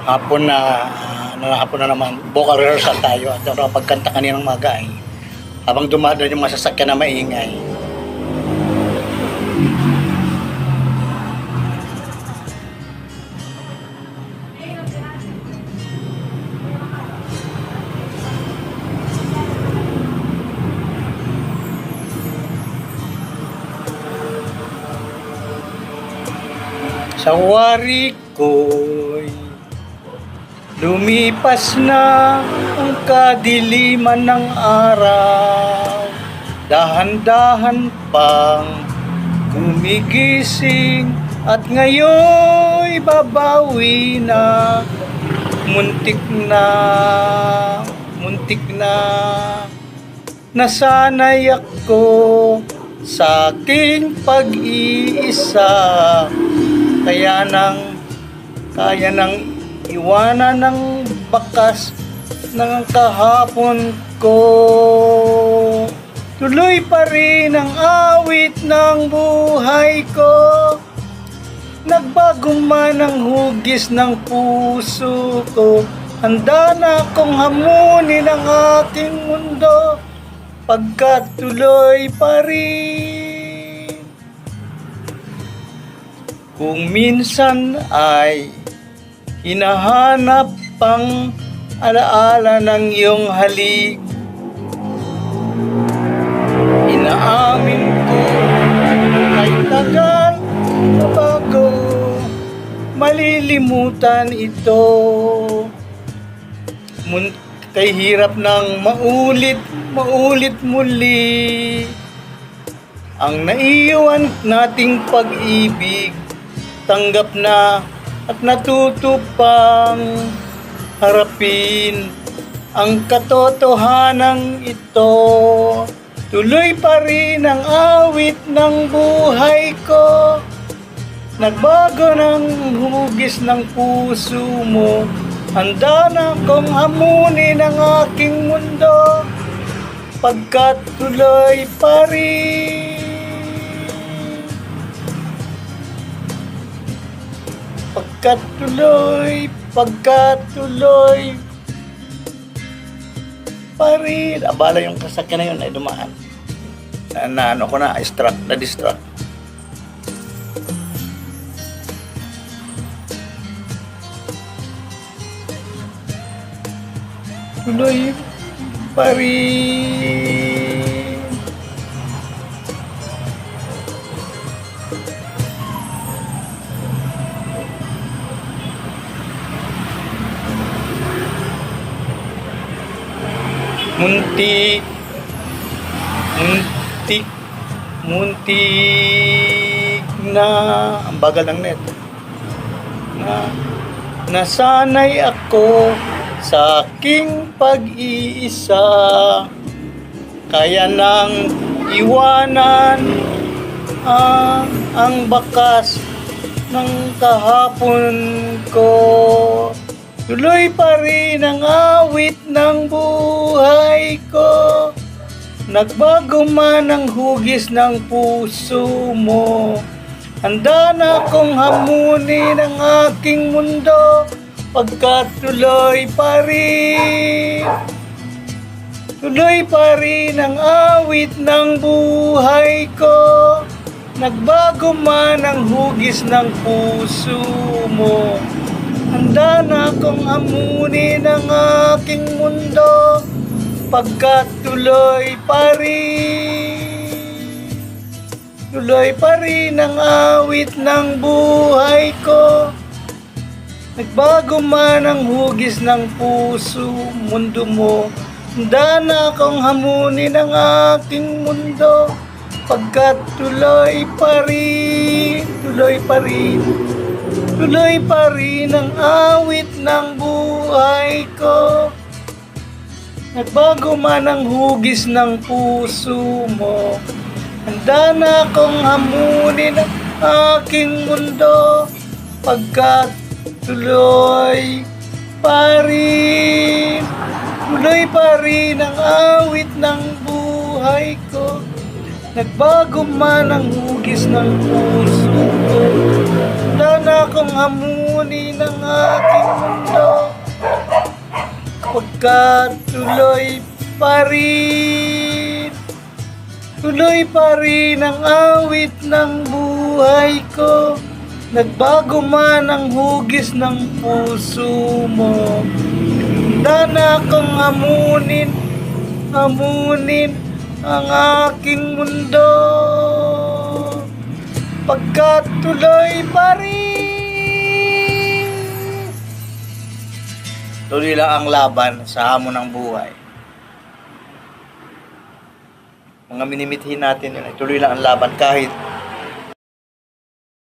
hapon na naman, vocal rehearsal tayo at pagkanta kaninang maga ay habang dumadaan yung mga sasakyan na maingay. Sa wari ko'y lumipas na ang kadiliman ng araw, dahan-dahan pang gumigising at ngayon'y babawi na, muntik na nasanay ako sa aking pag-iisa. Kaya nang iwanan ng bakas ng kahapon ko. Tuloy pa rin ang awit ng buhay ko. Nagbago man ang hugis ng puso ko. Handa na akong hamunin ang aking mundo, pagkat tuloy pa rin. Kung minsan ay hinahanap pang alaala ng iyong halik, inaamin ko ay tagal na bago malilimutan ito. Kay hirap ng maulit muli ang naiwan nating pag-ibig. Tanggap na at natuto pang harapin ang katotohanan ito. Tuloy pa rin ang awit ng buhay ko. Nagbago ng hugis ng puso mo. Handa na akong hamunin ang aking mundo, pagkat tuloy pa rin. Pagkat tuloy pa rin. Abala yung kasakyan na yun ay dumaan. Na-distract. Tuloy pa rin. Muntik na ang bagal ng net na nasanay ako sa aking pag-iisa, kaya nang iwanan ang bakas ng kahapon ko. Tuloy pa rin ang awit ng buhay ko. Nagbago man ang hugis ng puso mo. Handa na akong hamunin ang aking mundo, pagkat tuloy pa rin. Tuloy pa rin ang awit ng buhay ko. Nagbago man ang hugis ng puso mo. Handa na akong hamunin ang aking mundo, pagkat tuloy pa rin. Tuloy pa rin ang awit ng buhay ko. Nagbago man ang hugis ng puso, mundo mo. Handa na akong hamunin ang aking mundo, pagkat tuloy pa rin. Tuloy pa rin. Tuloy pa rin ang awit ng buhay ko. Nagbago man ang hugis ng puso mo. Handa na akong hamunin ang aking mundo, pagkat tuloy pa rin. Tuloy pa rin ang awit ng buhay ko. Nagbago man ang hugis ng puso ko. Handa na akong hamunin ng aking mundo. Pagkat tuloy pa rin ang awit ng buhay ko. Nagbago man ang hugis ng puso mo. Handa na akong hamunin ang aking mundo. Pagkat tuloy pa rin. Tuloy lang ang laban sa hamon ng buhay. Mga minimithin natin yun, tuloy lang ang laban kahit